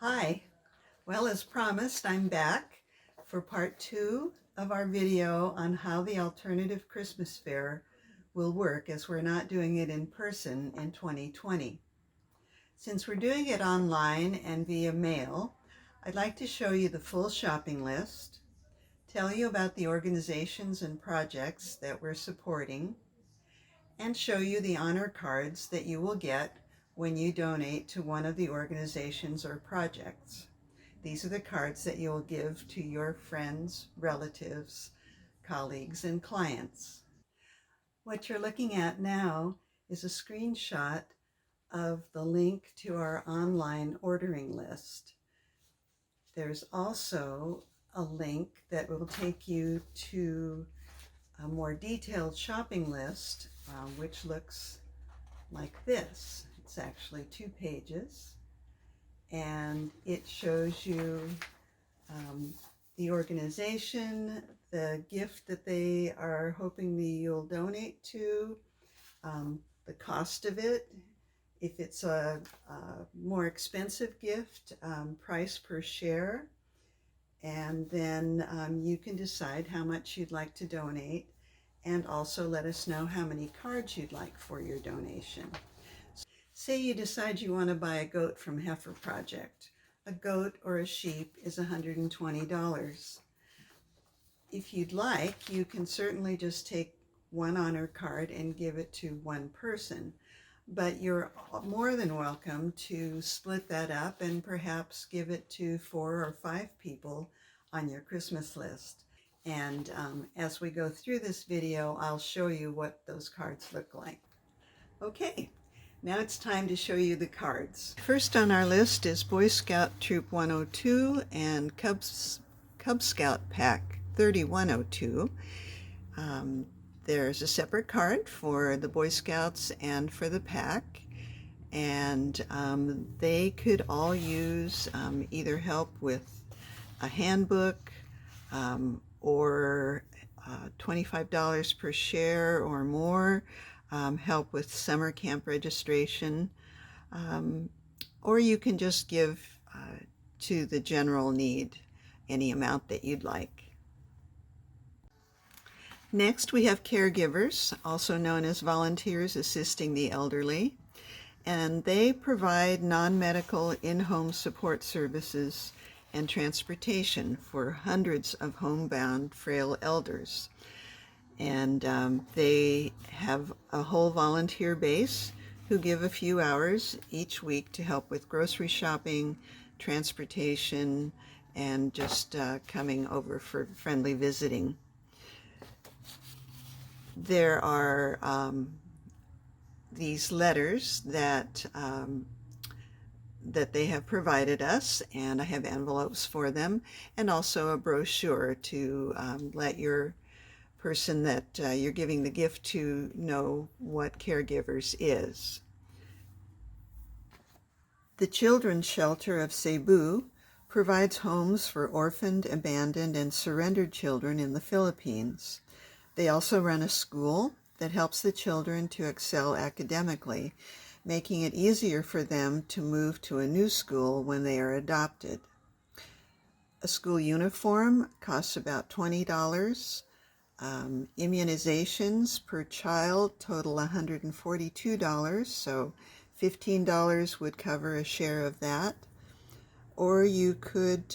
Hi. Well, as promised, I'm back for part 2 of our video on how the alternative Christmas fair will work, as we're not doing it in person in 2020. Since we're doing it online and via mail, I'd like to show you the full shopping list, tell you about the organizations and projects that we're supporting, and show you the honor cards that you will get when you donate to one of the organizations or projects. These are the cards that you'll give to your friends, relatives, colleagues, and clients. What you're looking at now is a screenshot of the link to our online ordering list. There's also a link that will take you to a more detailed shopping list, which looks like this. It's actually 2 pages, and it shows you the organization, the gift that they are hoping that you'll donate to, the cost of it. If it's a more expensive gift, price per share, and then you can decide how much you'd like to donate, and also let us know how many cards you'd like for your donation. Say you decide you want to buy a goat from Heifer Project. A goat or a sheep is $120. If you'd like, you can certainly just take one honor card and give it to one person, but you're more than welcome to split that up and perhaps give it to 4 or 5 people on your Christmas list. And as we go through this video, I'll show you what those cards look like. Okay. Now it's time to show you the cards. First on our list is Boy Scout Troop 102 and Cub Scout Pack 3102. There's a separate card for the Boy Scouts and for the pack, and they could all use either help with a handbook or $25 per share or more, help with summer camp registration, or you can just give to the general need any amount that you'd like. Next, we have Caregivers, also known as Volunteers Assisting the Elderly, and they provide non-medical in-home support services and transportation for hundreds of homebound frail elders. And they have a whole volunteer base who give a few hours each week to help with grocery shopping, transportation, and just coming over for friendly visiting. There are these letters that they have provided us, and I have envelopes for them, and also a brochure to let your person that you're giving the gift to know what Caregivers is. The Children's Shelter of Cebu provides homes for orphaned, abandoned, and surrendered children in the Philippines. They also run a school that helps the children to excel academically, making it easier for them to move to a new school when they are adopted. A school uniform costs about $20. Immunizations per child total $142, so $15 would cover a share of that. Or you could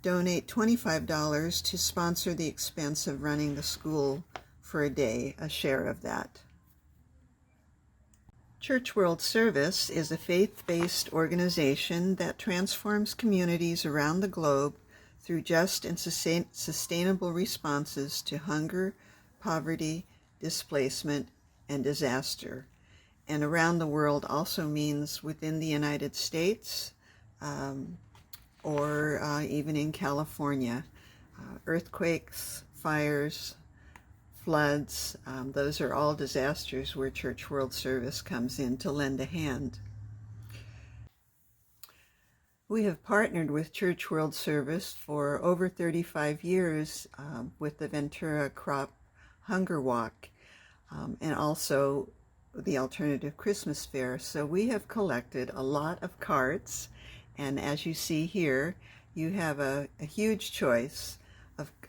donate $25 to sponsor the expense of running the school for a day, a share of that. Church World Service is a faith-based organization that transforms communities around the globe through just and sustainable responses to hunger, poverty, displacement, and disaster. And around the world also means within the United States, or even in California. Earthquakes, fires, floods, those are all disasters where Church World Service comes in to lend a hand. We have partnered with Church World Service for over 35 years with the Ventura Crop Hunger Walk, and also the Alternative Christmas Fair. So we have collected a lot of cards, And as you see here, you have a huge choice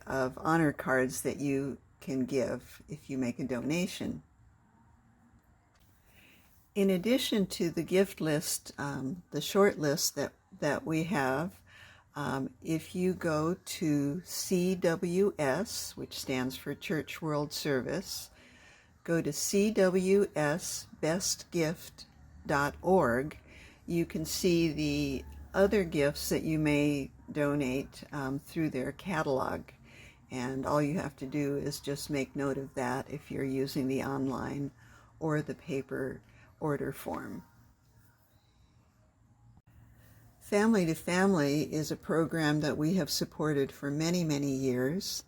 of honor cards that you can give if you make a donation. In addition to the gift list, the short list that we have, if you go to CWS, which stands for Church World Service, go to cwsbestgift.org, you can see the other gifts that you may donate through their catalog. And all you have to do is just make note of that if you're using the online or the paper order form. Family to Family is a program that we have supported for many, many years.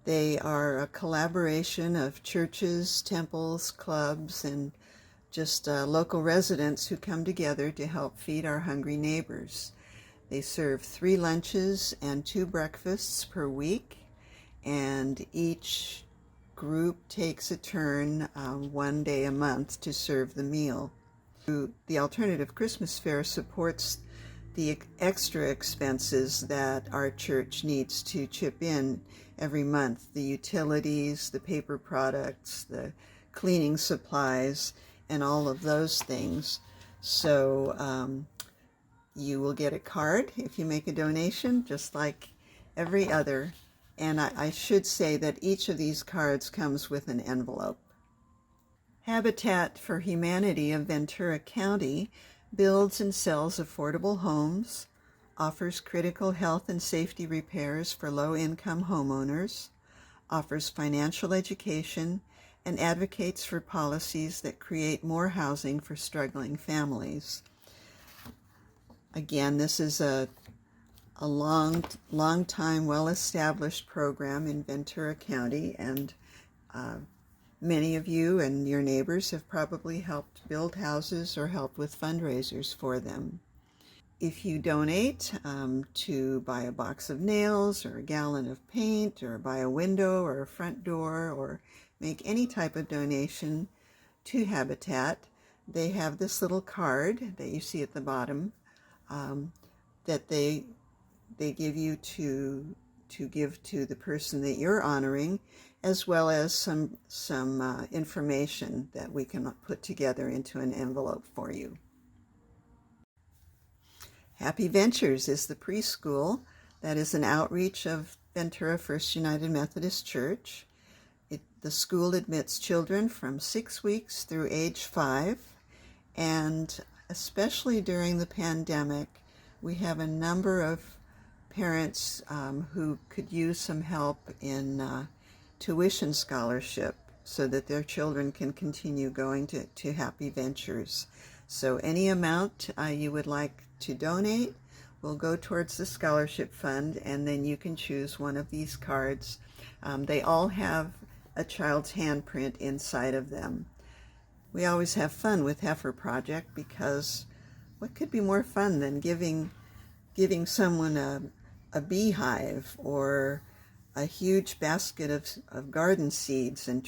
They are a collaboration of churches, temples, clubs, and just local residents who come together to help feed our hungry neighbors. They serve 3 lunches and 2 breakfasts per week, and each group takes a turn 1 day a month to serve the meal. The Alternative Christmas Fair supports the extra expenses that our church needs to chip in every month: the utilities, the paper products, the cleaning supplies, and all of those things. So you will get a card if you make a donation, just like every other. And I should say that each of these cards comes with an envelope. Habitat for Humanity of Ventura County builds and sells affordable homes, offers critical health and safety repairs for low-income homeowners, offers financial education, and advocates for policies that create more housing for struggling families. Again, this is a long time, well-established program in Ventura County, and many of you and your neighbors have probably helped build houses or helped with fundraisers for them. If you donate to buy a box of nails or a gallon of paint or buy a window or a front door or make any type of donation to Habitat, they have this little card that you see at the bottom that they give you to give to the person that you're honoring, as well as some information that we can put together into an envelope for you. Happy Ventures is the preschool that is an outreach of Ventura First United Methodist Church. The school admits children from 6 weeks through age 5, and especially during the pandemic, we have a number of parents who could use some help in tuition scholarship so that their children can continue going to Happy Ventures. So any amount you would like to donate will go towards the scholarship fund, and then you can choose one of these cards. They all have a child's handprint inside of them. We always have fun with Heifer Project, because what could be more fun than giving someone a beehive or a huge basket of garden seeds and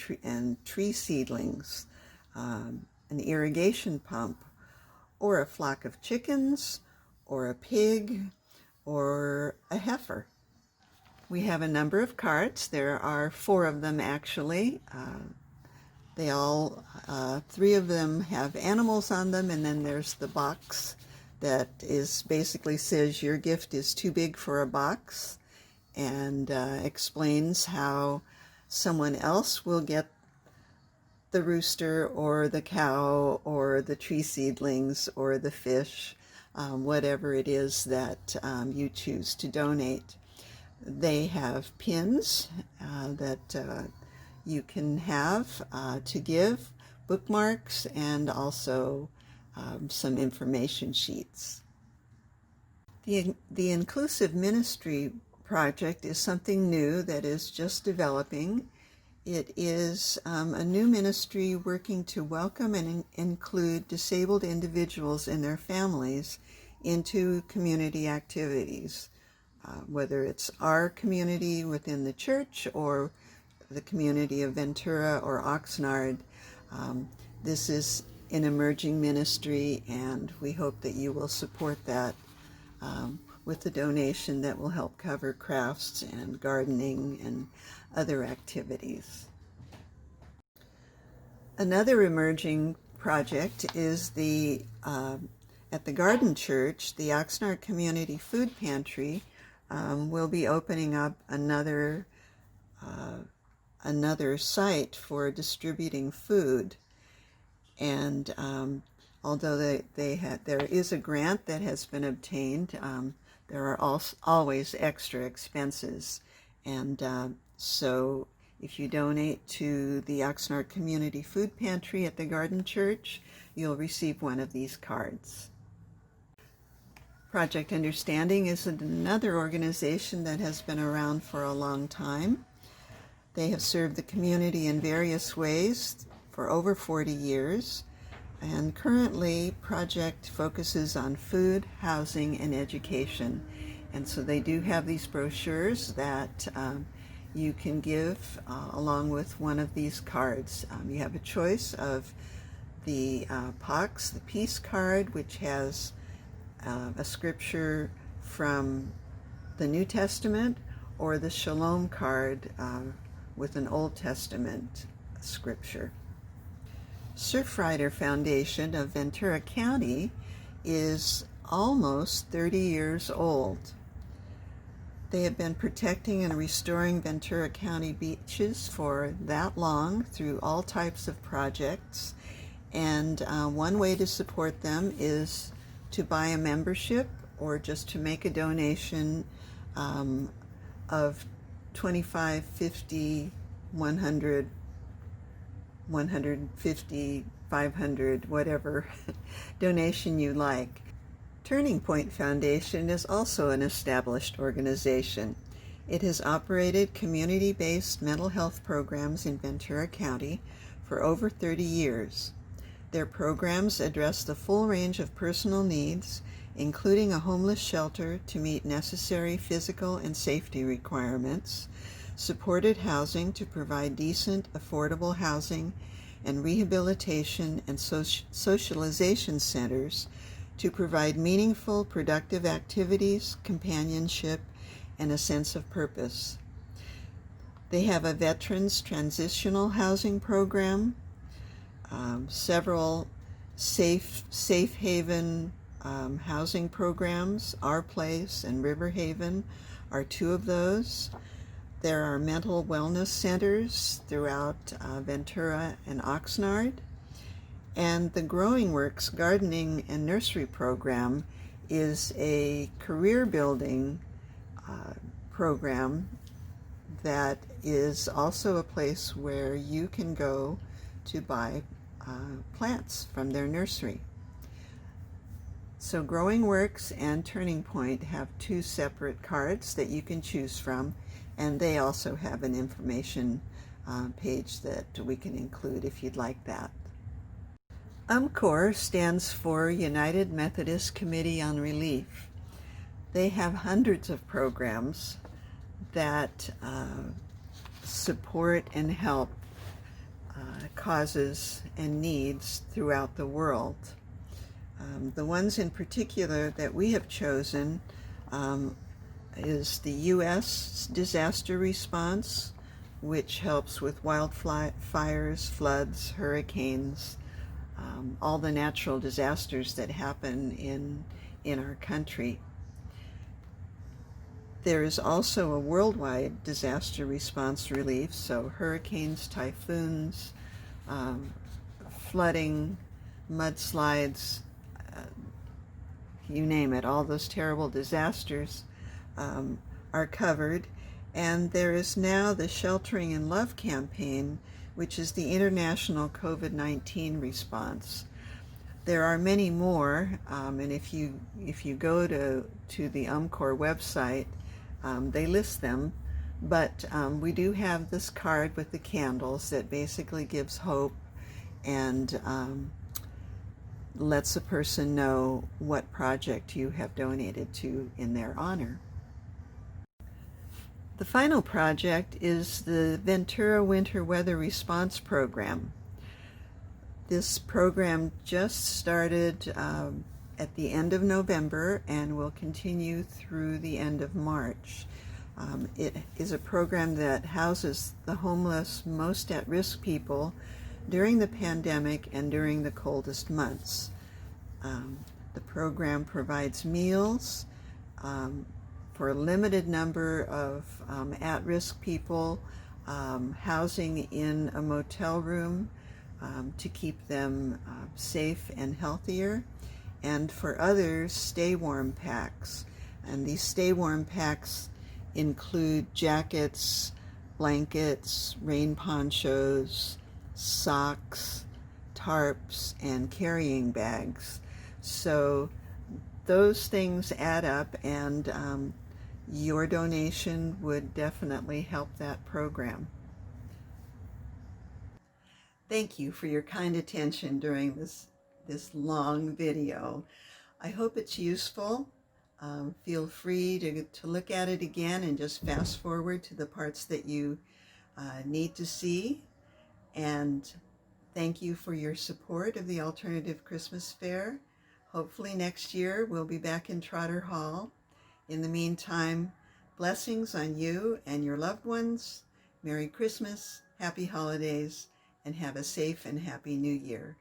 tree seedlings, an irrigation pump, or a flock of chickens, or a pig, or a heifer. We have a number of cards. There are 4 of them actually. They all, 3 of them have animals on them, and then there's the box that is basically says your gift is too big for a box, and explains how someone else will get the rooster or the cow or the tree seedlings or the fish, whatever it is that you choose to donate. They have pins that you can have to give, bookmarks, and also some information sheets. The Inclusive Ministry Project is something new that is just developing. It is a new ministry working to welcome and include disabled individuals and their families into community activities, whether it's our community within the church or the community of Ventura or Oxnard. This is an emerging ministry, and we hope that you will support that with the donation that will help cover crafts and gardening and other activities. Another emerging project is at the Garden Church, the Oxnard Community Food Pantry will be opening up another site for distributing food. And although there is a grant that has been obtained, there are always extra expenses. And so if you donate to the Oxnard Community Food Pantry at the Garden Church, you'll receive one of these cards. Project Understanding is another organization that has been around for a long time. They have served the community in various ways for over 40 years, and currently Project focuses on food, housing, and education. And so they do have these brochures that you can give along with one of these cards. You have a choice of the POX, the Peace card, which has a scripture from the New Testament, or the Shalom card with an Old Testament scripture. Surfrider Foundation of Ventura County is almost 30 years old. They have been protecting and restoring Ventura County beaches for that long through all types of projects. And one way to support them is to buy a membership or just to make a donation of $25, $50, $100, $150, $500, whatever donation you like. Turning Point Foundation is also an established organization. It has operated community-based mental health programs in Ventura County for over 30 years. Their programs address the full range of personal needs, including a homeless shelter to meet necessary physical and safety requirements, supported housing to provide decent, affordable housing, and rehabilitation and socialization centers to provide meaningful, productive activities, companionship, and a sense of purpose. They have a veterans transitional housing program, several safe haven housing programs. Our Place and River Haven are two of those. There are mental wellness centers throughout Ventura and Oxnard. And the Growing Works Gardening and Nursery Program is a career building program that is also a place where you can go to buy plants from their nursery. So Growing Works and Turning Point have two separate cards that you can choose from, and they also have an information page that we can include if you'd like that. UMCOR stands for United Methodist Committee on Relief. They have hundreds of programs that support and help causes and needs throughout the world. The ones in particular that we have chosen is the U.S. disaster response, which helps with wildfires, floods, hurricanes, all the natural disasters that happen in our country. There is also a worldwide disaster response relief, so hurricanes, typhoons, flooding, mudslides, you name it, all those terrible disasters are covered. And there is now the Sheltering in Love campaign, which is the international COVID-19 response. There are many more, and if you go to the UMCOR website, they list them, but we do have this card with the candles that basically gives hope and lets a person know what project you have donated to in their honor. The final project is the Ventura Winter Weather Response Program. This program just started at the end of November and will continue through the end of March. It is a program that houses the homeless, most at-risk people during the pandemic and during the coldest months. The program provides meals for a limited number of at-risk people, housing in a motel room to keep them safe and healthier, and for others, stay warm packs. And these stay warm packs include jackets, blankets, rain ponchos, socks, tarps, and carrying bags. So those things add up, and your donation would definitely help that program. Thank you for your kind attention during this long video. I hope it's useful. Feel free to look at it again and just fast forward to the parts that you need to see. And thank you for your support of the Alternative Christmas Fair. Hopefully next year we'll be back in Trotter Hall. In the meantime, blessings on you and your loved ones. Merry Christmas, Happy Holidays, and have a safe and happy New Year.